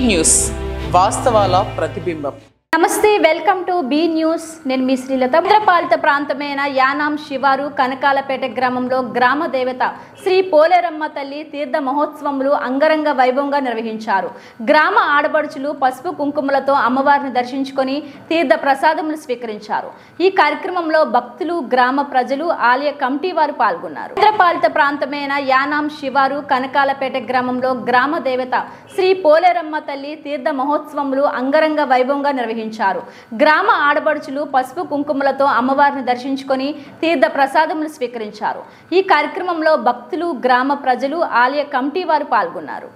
News వాస్తవాల ప్రతిబింబం. నమస్తే, welcome to be news. నేను మీ శ్రీలత. భద్రపాలిత ప్రాంతమైన యానాం శివారు కనకాలపేట గ్రామంలో గ్రామ దేవత శ్రీ పోలేరమ్మ తల్లి తీర్థ మహోత్సవములు అంగరంగ వైభవంగా నిర్వహించారు. గ్రామ ఆడపడుచులు పసుపు కుంకుమలతో అమ్మవారిని దర్శించుకొని తీర్థ ప్రసాదములు స్వీకరించారు. ఈ కార్యక్రమంలో భక్తులు, గ్రామ ప్రజలు, ఆలయ కమిటీ వారు పాల్గొన్నారు. భద్రపాలిత ప్రాంతమైన యానాం శివారు కనకాలపేట గ్రామంలో గ్రామ దేవత శ్రీ పోలేరమ్మ తల్లి తీర్థ మహోత్సవములు అంగరంగ వైభవంగా నిర్వహించారు. గ్రామ ఆడపడుచులు పసుపు కుంకుమలతో అమ్మవారిని దర్శించుకొని తీర్థ ప్రసాదములు స్వీకరించారు. ఈ కార్యక్రమంలో భక్తులు, గ్రామ ప్రజలు, ఆలయ కమిటీ వారు పాల్గొన్నారు.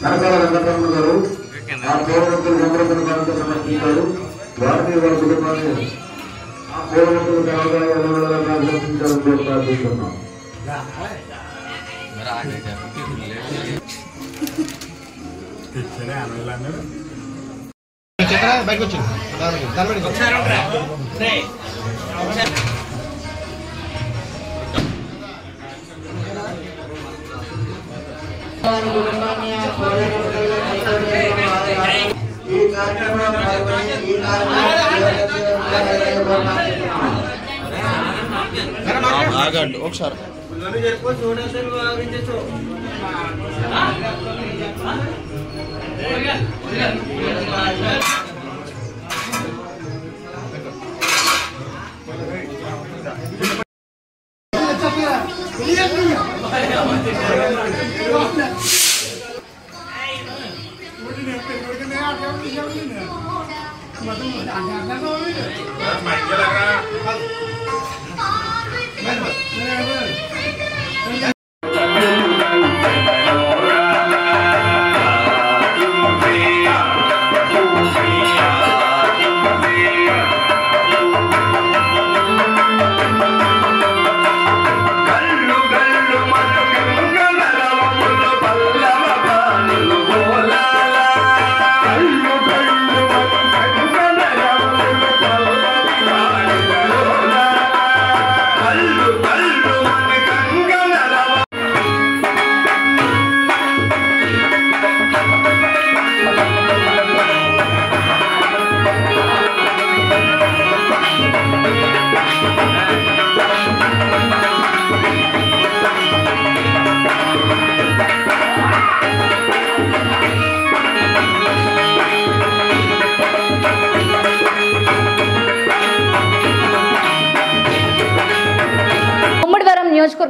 కనకాల వెంకటరమణ గారు ఆ పూర్వవంతులు వెంకటరమణ గారితో సమర్పించారు. వారిని వారి కుటుంబాన్ని ఆ పూర్వవంతులు దర్శించాలని ప్రార్థిస్తున్నాం. ఆగండి ఒకసారి.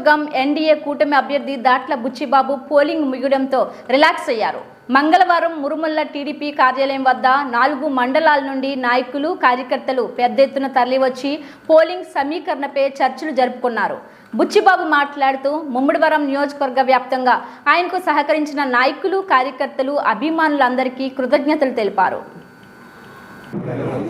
నియోజకవర్గం ఎన్డీఏ కూటమి అభ్యర్థి దాట్ల బుచ్చిబాబు పోలింగ్ ముగియడంతో రిలాక్స్ అయ్యారు. మంగళవారం మురుముల్ల టీడీపీ కార్యాలయం వద్ద 4 మండలాల నుండి నాయకులు, కార్యకర్తలు పెద్ద ఎత్తున తరలివచ్చి పోలింగ్ సమీకరణపై చర్చలు జరుపుకున్నారు. బుచ్చిబాబు మాట్లాడుతూ ముమ్మడివరం నియోజకవర్గ వ్యాప్తంగా ఆయనకు సహకరించిన నాయకులు, కార్యకర్తలు, అభిమానులందరికీ కృతజ్ఞతలు తెలిపారు.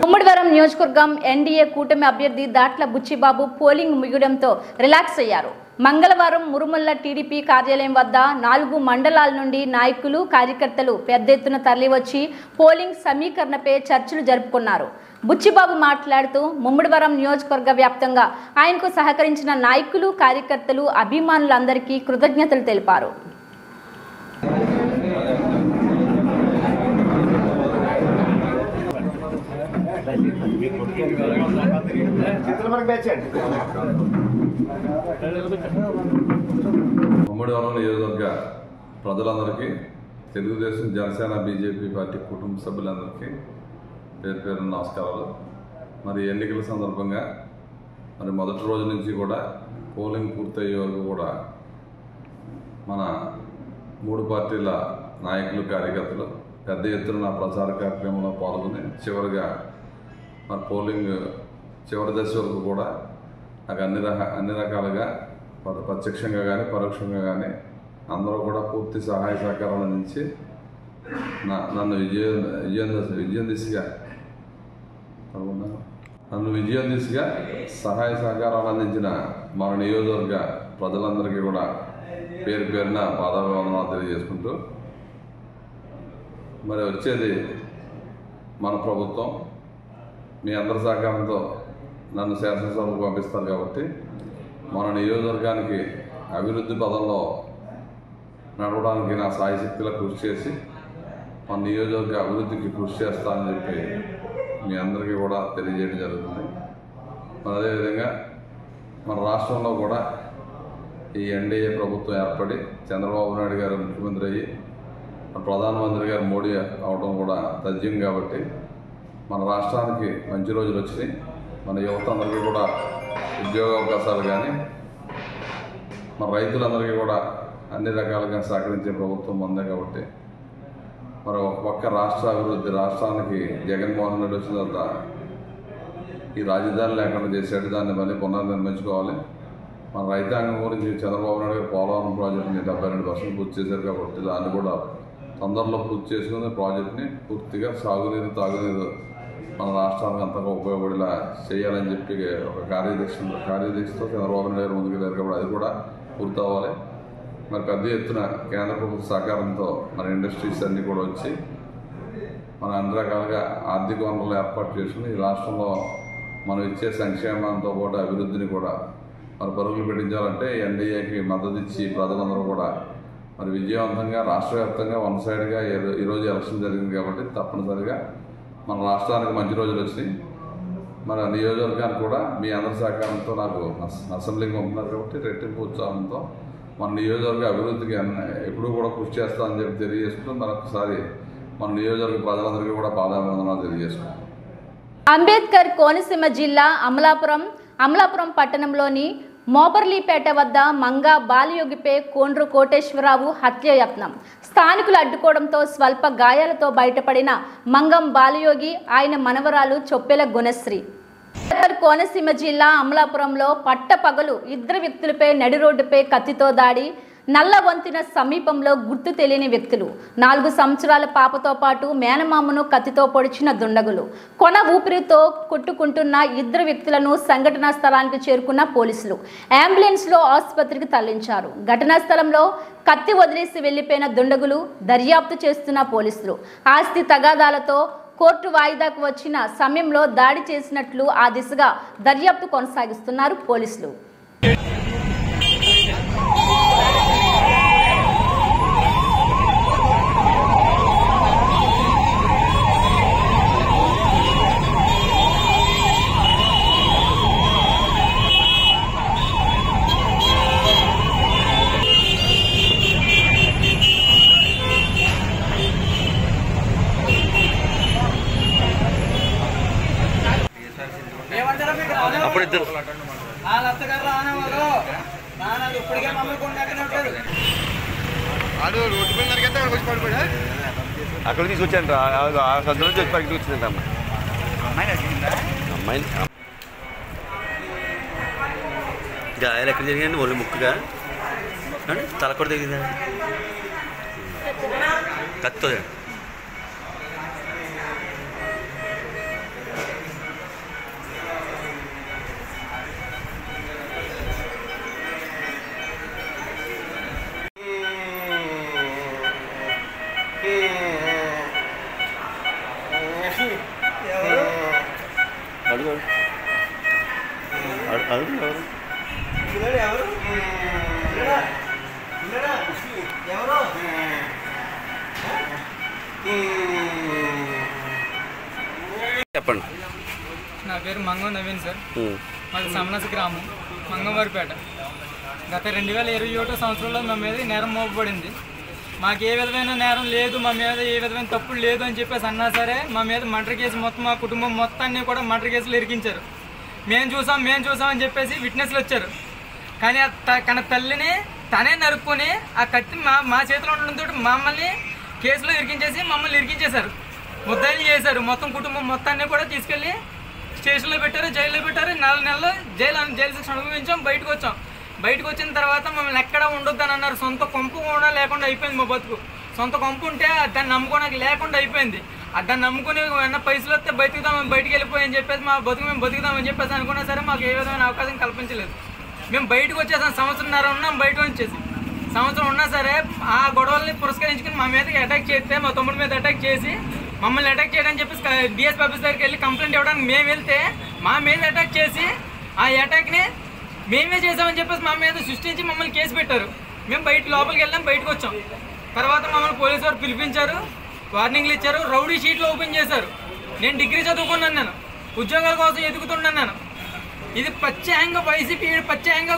ముమ్మడివరం నియోజకవర్గం ఎన్డీఏ కూటమి అభ్యర్థి దాట్ల బుచ్చిబాబు పోలింగ్ ముగియడంతో రిలాక్స్ అయ్యారు. మంగళవారం మురుముల్ల టీడీపీ కార్యాలయం వద్ద 4 మండలాల నుండి నాయకులు, కార్యకర్తలు పెద్ద ఎత్తున తరలివచ్చి పోలింగ్ సమీకరణపై చర్చలు జరుపుకున్నారు. బుచ్చిబాబు మాట్లాడుతూ ముమ్మడివరం నియోజకవర్గ వ్యాప్తంగా ఆయనకు సహకరించిన నాయకులు, కార్యకర్తలు, అభిమానులందరికీ కృతజ్ఞతలు తెలిపారు. ముమ్మడివరం నియోజకవర్గ ప్రజలందరికీ, తెలుగుదేశం, జనసేన, బీజేపీ పార్టీ కుటుంబ సభ్యులందరికీ పేరు పేరు నమస్కారాలు. మరి ఎన్నికల సందర్భంగా మొదటి రోజు నుంచి కూడా పోలింగ్ పూర్తయ్యే వరకు కూడా మన 3 పార్టీల నాయకులు, కార్యకర్తలు పెద్ద ఎత్తున ప్రచార కార్యక్రమంలో పాల్గొని చివరిగా పోలింగ్ చివరి దశ వరకు కూడా నాకు అన్ని రకాలుగా ప్రత్యక్షంగా కానీ పరోక్షంగా కానీ అందరూ కూడా పూర్తి సహాయ సహకారాలు అందించి నన్ను విజయం దిశగా సహాయ సహకారాలు అందించిన మన నియోజకవర్గ ప్రజలందరికీ కూడా పేరు పేరున పాదాభివందనాలు తెలియజేసుకుంటూ, మరి వచ్చేది మన ప్రభుత్వం, మీ అందరి సహకారంతో నన్ను శాసనసభకు పంపిస్తారు కాబట్టి మన నియోజకవర్గానికి అభివృద్ధి పదంలో నడవడానికి నా సాయశక్తిలో కృషి చేసి మన నియోజకవర్గ అభివృద్ధికి కృషి చేస్తానని చెప్పి మీ అందరికీ కూడా తెలియజేయడం జరుగుతుంది. మరి అదేవిధంగా మన రాష్ట్రంలో కూడా ఈ ఎన్డీఏ ప్రభుత్వం ఏర్పడి చంద్రబాబు నాయుడు గారు ముఖ్యమంత్రి అయ్యి ప్రధానమంత్రి గారు మోడీ అవడం కూడా తథ్యం కాబట్టి మన రాష్ట్రానికి మంచి రోజులు వచ్చినాయి. మన యువత అందరికీ కూడా ఉద్యోగ అవకాశాలు కానీ, మన రైతులందరికీ కూడా అన్ని రకాలుగా సహకరించే ప్రభుత్వం ఉందే కాబట్టి మరి ఒక పక్క రాష్ట్ర అభివృద్ధి, రాష్ట్రానికి జగన్మోహన్ రెడ్డి వచ్చిన తర్వాత ఈ రాజధాని లేకుండా చేసేది, దాన్ని మళ్ళీ పునర్నిర్మించుకోవాలి. మన రైతాంగం గురించి చంద్రబాబు నాయుడు గారు పోలవరం ప్రాజెక్టుని 72% పూర్తి చేశారు కాబట్టి దాన్ని కూడా తొందరలో పూర్తి చేసుకుని ప్రాజెక్ట్ని పూర్తిగా సాగునీరు, తాగునీరు మన రాష్ట్రానికి అంతగా ఉపయోగపడేలా చేయాలని చెప్పి ఒక కార్యదీక్షతో చంద్రబాబు నాయుడు గారు ముందుకెళ్ళారు కాబట్టి అది కూడా పూర్తి అవ్వాలి. మరి పెద్ద ఎత్తున కేంద్ర ప్రభుత్వ సహకారంతో మన ఇండస్ట్రీస్ అన్నీ కూడా వచ్చి మన అన్ని రకాలుగా ఆర్థిక వనరులు ఏర్పాటు చేసుకుని ఈ రాష్ట్రంలో మనం ఇచ్చే సంక్షేమంతో పాటు అభివృద్ధిని కూడా మరి పరుగులు పెట్టించాలంటే ఎన్డీఏకి మద్దతు ఇచ్చి ప్రజలందరూ కూడా మరి విజయవంతంగా రాష్ట్ర వ్యాప్తంగా వన్ సైడ్గా ఈరోజు ఎలక్షన్ జరిగింది కాబట్టి తప్పనిసరిగా మన రాష్ట్రానికి మంచి రోజులు వచ్చినాయి. మన నియోజకవర్గానికి కూడా మీ అందరి సహకారంతో నాకు అసెంబ్లీకి పంపుతున్నారు కాబట్టి రెట్టింపు ఉత్సాహంతో మన నియోజకవర్గ అభివృద్ధికి ఎప్పుడూ కూడా కృషి చేస్తామని చెప్పి తెలియజేసుకుంటూ మరొకసారి మన నియోజకవర్గ ప్రజలందరికీ కూడా పాదాభివందనాలు తెలియజేసుకుంటాం. అంబేద్కర్ కోనసీమ జిల్లా అమలాపురం పట్టణంలోని మోపర్లీపేట వద్ద మంగా బాలయోగిపై కోండ్రు కోటేశ్వరరావు హత్యాయత్నం. స్థానికులు అడ్డుకోవడంతో స్వల్ప గాయాలతో బయటపడిన మంగం బాలయోగి ఆయన మనవరాలు చొప్పెల గుణశ్రీ. కోనసీమ జిల్లా అమలాపురంలో పట్టపగలు 2 వ్యక్తులపై నడి రోడ్డుపై కత్తితో దాడి. నల్ల వంతెన సమీపంలో గుర్తు తెలియని వ్యక్తులు 4 సంవత్సరాల పాపతో పాటు మేనమామను కత్తితో పొడిచిన దుండగులు. కొన ఊపిరితో కొట్టుకుంటున్న 2 వ్యక్తులను సంఘటనా స్థలానికి చేరుకున్న పోలీసులు అంబులెన్స్లో ఆసుపత్రికి తరలించారు. ఘటనా స్థలంలో కత్తి వదిలేసి వెళ్లిపోయిన దుండగులు దర్యాప్తు చేస్తున్న పోలీసులు ఆస్తి తగాదాలతో కోర్టు వాయిదాకు వచ్చిన సమయంలో దాడి చేసినట్లు ఆ దిశగా దర్యాప్తు కొనసాగిస్తున్నారు పోలీసులు. అప్పుడు ఇద్దరు వాళ్ళ అత్తగారు రానవారు అక్కడ తీసుకొచ్చాను రా సందులో వచ్చి పరికి వచ్చిందంట అమ్మాయిని గాయాలు ఎక్కడ జరిగాయండి ఒళ్ళు ముక్కుగా తల కూడా తగ్గిందా కత్తో అడుగు అడుగు చెప్పండి. నా పేరు మంగం నవీన్ సార్. మాది సమనస గ్రామం మంగంవారిపేట. గత 2021 సంవత్సరంలో మా మీద నేరం మోపబడింది. మాకు ఏ విధమైన నేరం లేదు, మా మీద ఏ విధమైన తప్పులు లేదు అని చెప్పేసి అన్నా సరే మా మీద మర్డర్ కేసు మొత్తం మా కుటుంబం మొత్తాన్ని కూడా మర్డర్ కేసులు ఇరికించారు. మేము చూసాం అని చెప్పేసి విట్నెస్లు వచ్చారు. కానీ తన తల్లిని తనే నరుక్కొని ఆ కత్తి మా చేతిలో ఉండడంతో మమ్మల్ని కేసులో ఇరికించేసి మమ్మల్ని ఇరికించేశారు, ముద్దాయిలు చేశారు. మొత్తం కుటుంబం మొత్తాన్ని కూడా తీసుకెళ్ళి స్టేషన్లో పెట్టారు, జైల్లో పెట్టారు. 4 నెలలు జైలు శిక్షణ అనుభవించాం. బయటకు వచ్చిన తర్వాత మమ్మల్ని ఎక్కడ ఉండొద్దని అన్నారు. సొంత కొంపు కూడా లేకుండా అయిపోయింది మా బతుకు. సొంత కొంపు ఉంటే దాన్ని నమ్ముకోవడానికి లేకుండా అయిపోయింది. దాన్ని నమ్ముకుని ఏమన్నా పైసలు వస్తే బయటకు వెళ్ళిపోయని చెప్పేసి మా బతుకు మేము బతుకుదామని చెప్పేసి అనుకున్నా సరే మాకు ఏ విధమైన అవకాశం కల్పించలేదు. మేము బయటకు వచ్చేసాం, సంవత్సరంన్నర ఉన్నాం. బయట వచ్చేసి సంవత్సరం ఉన్నా సరే ఆ గొడవల్ని పురస్కరించుకుని మా మీదకి అటాక్ చేస్తే, మా తమ్ముడి మీద అటాక్ చేసి మమ్మల్ని అటాక్ చేయడానికి చెప్పేసి డిఎస్పీ ఆఫీస్ దగ్గరికి వెళ్ళి కంప్లైంట్ ఇవ్వడానికి మేము వెళ్తే మా మీద అటాక్ చేసి ఆ అటాక్ని మేమే చేసామని చెప్పేసి మా మీద సృష్టించి మమ్మల్ని కేసు పెట్టారు. మేము లోపలికి వెళ్ళాం, బయటకు వచ్చాం. తర్వాత మమ్మల్ని పోలీసు వారు పిలిపించారు, వార్నింగ్లు ఇచ్చారు, రౌడీ షీట్లు ఓపెన్ చేశారు. నేను డిగ్రీ చదువుకున్నాను, నేను ఉద్యోగాల కోసం ఎదుగుతున్నాను. నేను ఇది ప్రత్యేకంగా వైసీపీ ప్రత్యేకంగా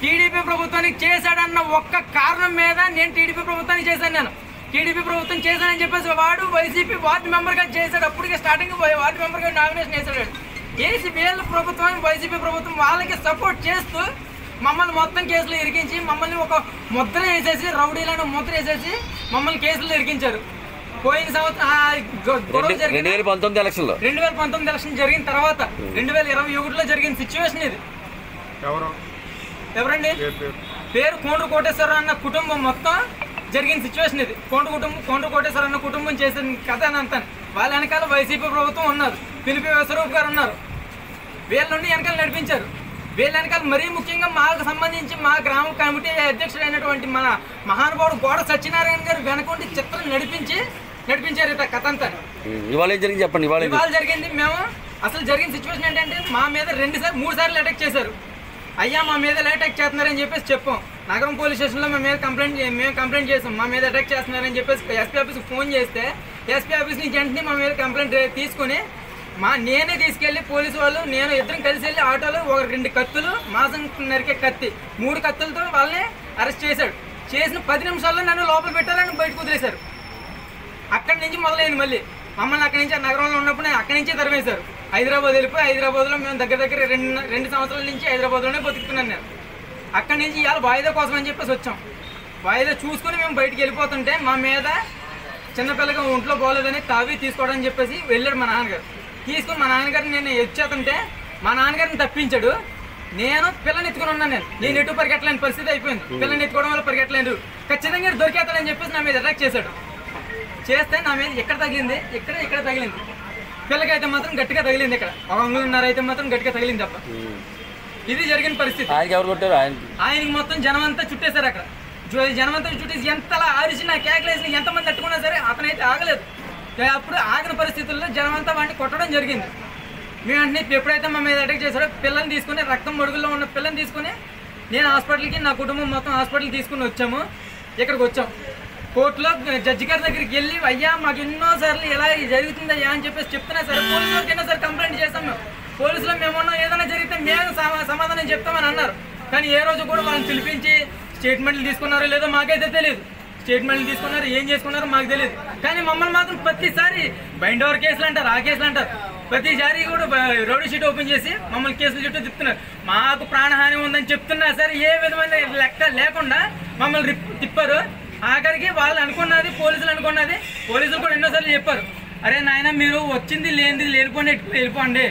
టీడీపీ ప్రభుత్వానికి చేశాడన్న ఒక్క కారణం మీద నేను టీడీపీ ప్రభుత్వానికి చేశాను. నేను టీడీపీ ప్రభుత్వం చేశానని చెప్పేసి వాడు వైసీపీ వార్డు మెంబర్గా చేశాడు. అప్పటికే స్టార్టింగ్ వార్డు మెంబర్గా నామినేషన్ వేసాడు. వేసి వీళ్ళ ప్రభుత్వం వైసీపీ ప్రభుత్వం వాళ్ళకి సపోర్ట్ చేస్తూ మమ్మల్ని మొత్తం కేసులు ఇరికించి మమ్మల్ని ఒక ముద్ర వేసేసి, రౌడీలను ముద్ర వేసేసి మమ్మల్ని కేసులు ఇరికించారు. పోయిన సంవత్సరం 2019 ఎలక్షన్ జరిగిన తర్వాత 2021లో జరిగిన సిచ్యువేషన్ ఇది. ఎవరండి పేరు కోండ్రు కోటేశ్వరరావు అన్న కుటుంబం మొత్తం జరిగిన సిచ్యువేషన్ ఇది. కోండ్రు కోటేశ్వరరావు అన్న కుటుంబం చేసిన కథ అంతా. వాళ్ళ వెనకాల వైసీపీ ప్రభుత్వం ఉన్నారు, పిలిపి విశ్వరూప్ గారు ఉన్నారు. వీళ్ళ నుండి వెనకాల నడిపించారు. వీళ్ళ వెనకాల మరీ ముఖ్యంగా మాకు సంబంధించి మా గ్రామ కమిటీ అధ్యక్షుడైనటువంటి మన మహానుభావుడు గోడ సత్యనారాయణ గారు వెనకుండి చిత్రం నడిపించారు ఇట కథ అంతా. ఇవాళ జరిగింది చెప్పండి. ఇవాళ జరిగింది మేము అసలు జరిగిన సిచ్యువేషన్ ఏంటంటే మా మీద 3 సార్లు అటాక్ చేశారు. అయ్యా మా మీద అటాక్ చేస్తున్నారని చెప్పేసి చెప్పాం. నగరం పోలీస్ స్టేషన్లో మేము కంప్లైంట్ చేసాం. మా మీద అటాక్ చేస్తున్నారని చెప్పేసి ఎస్పీ ఆఫీస్కి ఫోన్ చేస్తే ఎస్పీ ఆఫీస్ నుంచి వెంటనే మా మీద కంప్లైంట్ తీసుకుని నేనే తీసుకెళ్ళి పోలీసు వాళ్ళు నేను ఇద్దరం కలిసి వెళ్ళి ఆటోలో 2 కత్తులు, మాసం నరికే కత్తి, 3 కత్తులతో వాళ్ళని అరెస్ట్ చేశాడు. చేసిన 10 నిమిషాల్లో నన్ను లోపల పెట్టాలని బయటకు వదిలేశారు. అక్కడి నుంచి మొదలైంది మళ్ళీ మమ్మల్ని అక్కడి నుంచి నగరంలో ఉన్నప్పుడు అక్కడి నుంచే తరిమేశారు. హైదరాబాద్ వెళ్ళిపోయి హైదరాబాద్లో మేము దగ్గర 2 సంవత్సరాల నుంచి హైదరాబాద్లోనే బతుకుతున్నాను నేను. అక్కడి నుంచి ఇవాళ వాయిదా కోసం అని చెప్పేసి వచ్చాం. వాయిదా చూసుకొని మేము బయటికి వెళ్ళిపోతుంటే మా మీద చిన్నపిల్లగా ఒంట్లో పోలేదని తావి తీసుకోవడానికి చెప్పేసి వెళ్ళాడు మా నాన్నగారు. తీసుకుని మా నాన్నగారిని నేను ఎచ్చేస్తుంటే మా నాన్నగారిని తప్పించాడు. నేను పిల్లని ఎత్తుకుని ఉన్నాను. నేను ఎటు పరిగెట్టలేని పరిస్థితి అయిపోయింది. పిల్లని ఎత్తుకోవడం వల్ల పరిగెట్టలేదు. ఖచ్చితంగా దొరికేస్తాడని చెప్పేసి నా మీద అటాక్ చేశాడు. చేస్తే నా మీద ఎక్కడ తగిలింది, ఇక్కడ తగిలింది. పిల్లకైతే మాత్రం గట్టిగా తగిలింది. ఇక్కడ 1 అంగుళన్నర అయితే మాత్రం గట్టిగా తగిలింది తప్ప. ఇది జరిగిన పరిస్థితి. ఆయనకి మొత్తం జనం అంతా చుట్టేశారు. అక్కడ జనం అంతా చుట్టేసి ఎంతలా ఆరిసిన కేకలేసిన ఎంతమంది తట్టుకున్నా సరే అతనైతే ఆగలేదు. అప్పుడు ఆగిన పరిస్థితుల్లో జనం అంతా వాడిని కొట్టడం జరిగింది. మేము వెంటనే ఎప్పుడైతే మా మీద అటాక్ చేశాడో పిల్లల్ని తీసుకుని, రక్తం మడుగుల్లో ఉన్న పిల్లల్ని తీసుకుని నేను హాస్పిటల్కి, నా కుటుంబం మొత్తం హాస్పిటల్కి తీసుకుని వచ్చాము. ఇక్కడికి వచ్చాం. కోర్టులో జడ్జి గారి దగ్గరికి వెళ్ళి అయ్యా మాకు ఎన్నోసార్లు ఎలా జరుగుతుందయ్యా అని చెప్పేసి చెప్తున్నా సరే పోలీసులకు ఎన్నోసారి కంప్లైంట్ చేస్తాం. మేము పోలీసులో మేమన్నా ఏదైనా జరిగితే మేము సమాధానం చెప్తామని అన్నారు. కానీ ఏ రోజు కూడా వాళ్ళని పిలిపించి స్టేట్మెంట్లు తీసుకున్నారో లేదో మాకైతే తెలియదు. స్టేట్మెంట్లు తీసుకున్నారు, ఏం చేసుకున్నారో మాకు తెలియదు. కానీ మమ్మల్ని మాత్రం ప్రతిసారి బైండ్ ఓవర్ కేసులు అంటారు, ఆ కేసులు అంటారు. ప్రతిసారి కూడా రౌడీ షీట్ ఓపెన్ చేసి మమ్మల్ని కేసులు చుట్టూ తిప్పుతున్నారు. మాకు ప్రాణహాని ఉందని చెప్తున్నా సరే ఏ విధమైన లెక్క లేకుండా మమ్మల్ని తిప్పారు. ఆఖరికి వాళ్ళు అనుకున్నది పోలీసులు అనుకున్నది. పోలీసులు కూడా ఎన్నోసార్లు చెప్పారు, అరే నాయన మీరు వచ్చింది లేనిది వెళ్ళిపోండి,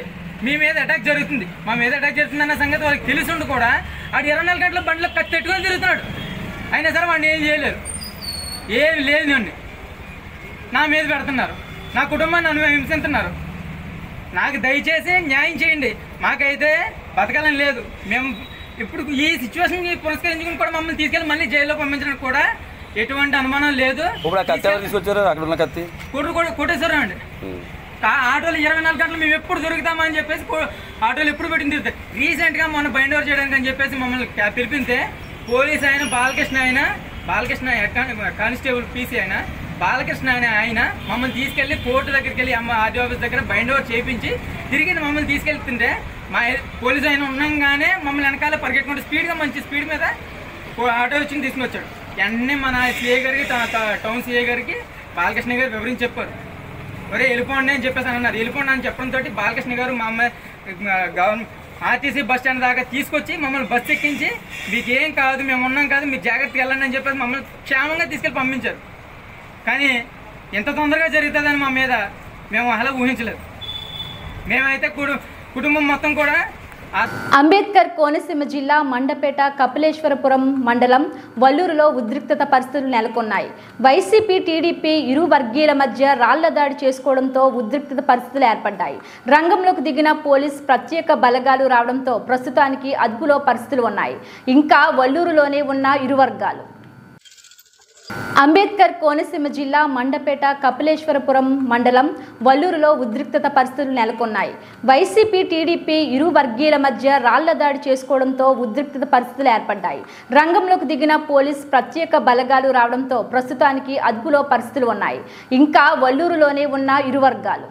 మీ మీద అటాక్ జరుగుతుంది, మా మీద అటాక్ జరుగుతుంది అన్న సంగతి వాళ్ళకి తెలిసి ఉండి కూడా ఆడు 24 గంటల బండ్లో కట్టెట్టుకొని తిరుగుతున్నాడు. అయినా సరే వాడిని ఏం చేయలేరు. ఏం లేదు నన్ను నా మీద పెడుతున్నారు, నా కుటుంబాన్ని నన్ను హింసిస్తున్నారు. నాకు దయచేసి న్యాయం చేయండి. మాకైతే బతకాలని లేదు. మేము ఇప్పుడు ఈ సిచ్యువేషన్కి పురస్కరించుకుని కూడా మమ్మల్ని తీసుకెళ్ళి మళ్ళీ జైల్లో పంపించడానికి కూడా ఎటువంటి అనుమానం లేదు. కోటేశ్వరం అండి. ఆటోలు 24 గంటలు మేము ఎప్పుడు దొరుకుతామని చెప్పేసి ఆటోలు ఎప్పుడు పెట్టింది తిరుగుతాయి. రీసెంట్గా మొన్న బైండ్ ఓవర్ చేయడానికి అని చెప్పేసి మమ్మల్ని పిలిపితే పోలీస్ ఆయన బాలకృష్ణ కానిస్టేబుల్ పీసీ ఆయన బాలకృష్ణ అనే ఆయన మమ్మల్ని తీసుకెళ్లి కోర్టు దగ్గరికి వెళ్ళి ఆర్డీ ఆఫీస్ దగ్గర బైండ్ ఓవర్ చేయించి తిరిగి మమ్మల్ని తీసుకెళ్తుంటే మా పోలీసు ఆయన ఉండగానే మమ్మల్ని వెనకాల పరిగెట్టుకుంటే స్పీడ్గా మంచి స్పీడ్ మీద ఆటో వచ్చి తీసుకుని వచ్చాడు. వెంటనే మన సిఐ గారికి టౌన్ సిఐ గారికి బాలకృష్ణ గారు వివరించి చెప్పారు, ఒరే వెళ్ళిపోండి అని చెప్పేసి అన్నారు. వెళ్ళిపోండి అని చెప్పడంతో బాలకృష్ణ గారు మా అమ్మాయి గవర్నమెంట్ ఆర్టీసీ బస్ స్టాండ్ దాకా తీసుకొచ్చి మమ్మల్ని బస్సు ఎక్కించి మీకు ఏం కాదు మేము ఉన్నాం కాదు మీరు జాగ్రత్తగా వెళ్ళండి అని చెప్పేసి మమ్మల్ని క్షేమంగా తీసుకెళ్ళి పంపించారు. కానీ ఎంత తొందరగా జరుగుతుందని మా మీద మేము అలా ఊహించలేదు. మేమైతే కుటుంబం మొత్తం కూడా అంబేద్కర్ కోనసీమ జిల్లా మండపేట కపిలేశ్వరపురం మండలం వల్లూరులో ఉద్రిక్తత పరిస్థితులు నెలకొన్నాయి. వైసీపీ టీడీపీ ఇరు వర్గీయుల మధ్య రాళ్ల దాడి చేసుకోవడంతో ఉద్రిక్తత పరిస్థితులు ఏర్పడ్డాయి. రంగంలోకి దిగిన పోలీస్ ప్రత్యేక బలగాలు రావడంతో ప్రస్తుతానికి అదుపులో పరిస్థితులు ఉన్నాయి. ఇంకా వల్లూరులోనే ఉన్న ఇరు వర్గాలు. అంబేద్కర్ కోనసీమ జిల్లా మండపేట కపిలేశ్వరపురం మండలం వల్లూరులో ఉద్రిక్తత పరిస్థితులు నెలకొన్నాయి. వైసీపీ టీడీపీ ఇరు వర్గీయుల మధ్య రాళ్ల దాడి చేసుకోవడంతో ఉద్రిక్తత పరిస్థితులు ఏర్పడ్డాయి. రంగంలోకి దిగిన పోలీస్ ప్రత్యేక బలగాలు రావడంతో ప్రస్తుతానికి అదుపులో పరిస్థితులు ఉన్నాయి. ఇంకా వల్లూరులోనే ఉన్న ఇరు వర్గాలు.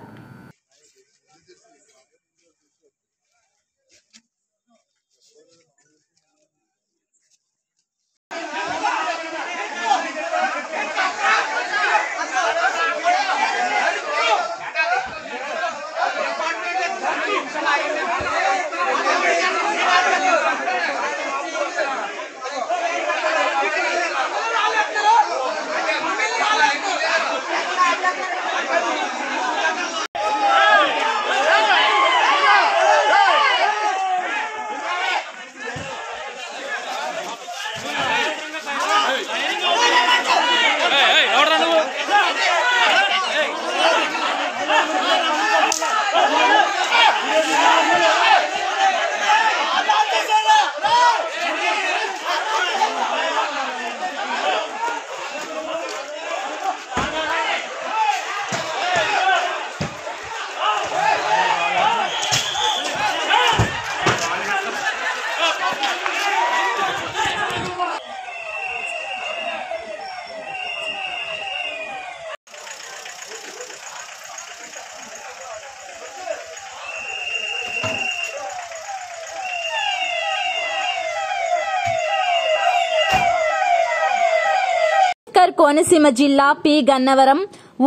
కోనసీమ జిల్లా పి గన్నవరం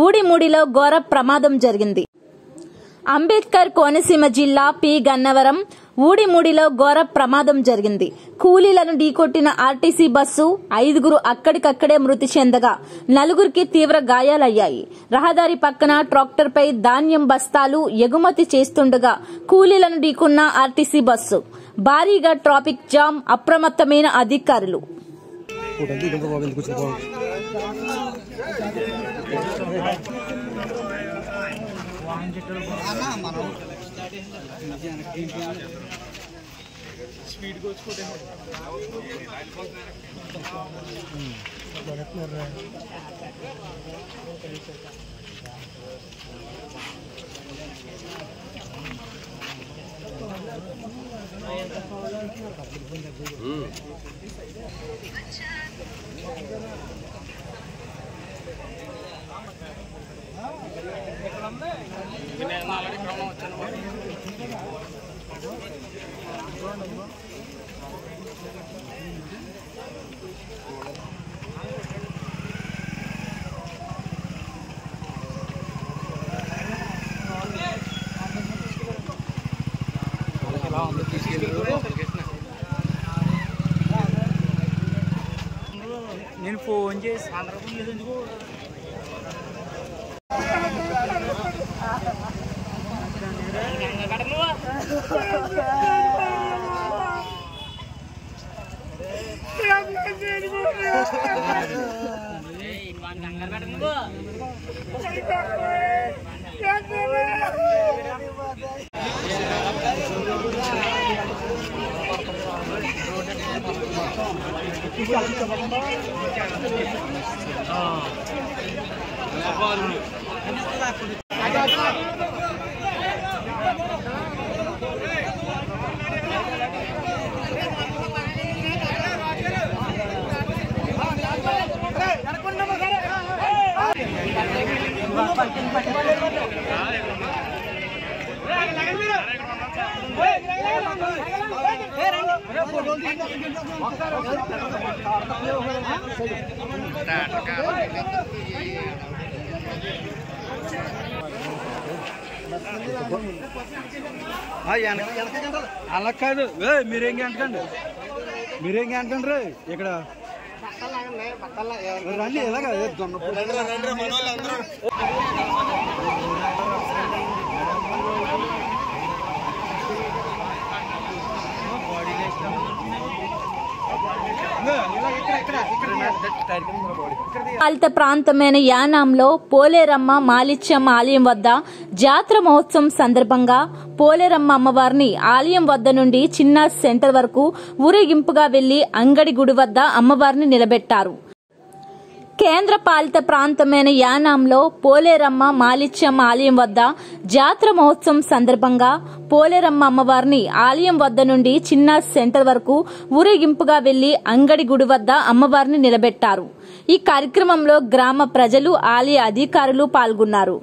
ఊడిముడిలో ఘోర ప్రమాదం జరిగింది. అంబేద్కర్ కోనసీమ జిల్లా పి గన్నవరం ఊడిముడిలో ఘోర ప్రమాదం జరిగింది. కూలీలను ఢీకొట్టిన ఆర్టీసీ బస్సు 5గురు అక్కడికక్కడే మృతి చెందగా 4గురికి తీవ్ర గాయాలయ్యాయి. రహదారి పక్కన ట్రాక్టర్పై ధాన్యం బస్తాలు ఎగుమతి చేస్తుండగా కూలీలను ఢీకొన్న ఆర్టీసీ బస్సు. భారీగా ట్రాఫిక్ జామ్, అప్రమత్తమైన అధికారులు. అలా కాదు మీరేం అంటకండి ఇక్కడ రండి ఎలాగ పాలిత ప్రాంతమైన యానాంలో పోలేరమ్మ మాలిత్యమ్మ ఆలయం వద్ద జాతర మహోత్సవం సందర్భంగా పోలేరమ్మ అమ్మవారిని ఆలయం వద్ద నుండి చిన్న సెంటర్ వరకు ఊరేగింపుగా వెళ్లి అంగడి గుడి వద్ద అమ్మవారిని నిలబెట్టారు. కేంద్ర పాలిత ప్రాంతమైన యానాంలో పోలేరమ్మ మాలిత్యమ్మ ఆలయం వద్ద జాతర మహోత్సవం సందర్భంగా పోలేరమ్మ అమ్మవారిని ఆలయం వద్ద నుండి చిన్న సెంటర్ వరకు ఊరేగింపుగా వెళ్లి అంగడి గుడి వద్ద అమ్మవారిని నిలబెట్టారు. ఈ కార్యక్రమంలో గ్రామ ప్రజలు, ఆలయ అధికారులు పాల్గొన్నారు.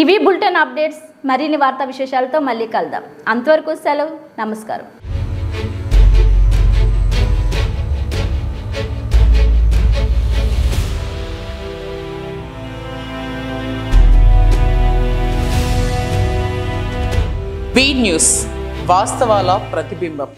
ఇవి బులెటిన్ అప్డేట్స్. మరిన్ని వార్తా విశేషాలతో మళ్ళీ కలుద్దాం. అంతవరకు సెలవు. నమస్కారం. బీ న్యూస్, వాస్తవాల ప్రతిబింబం.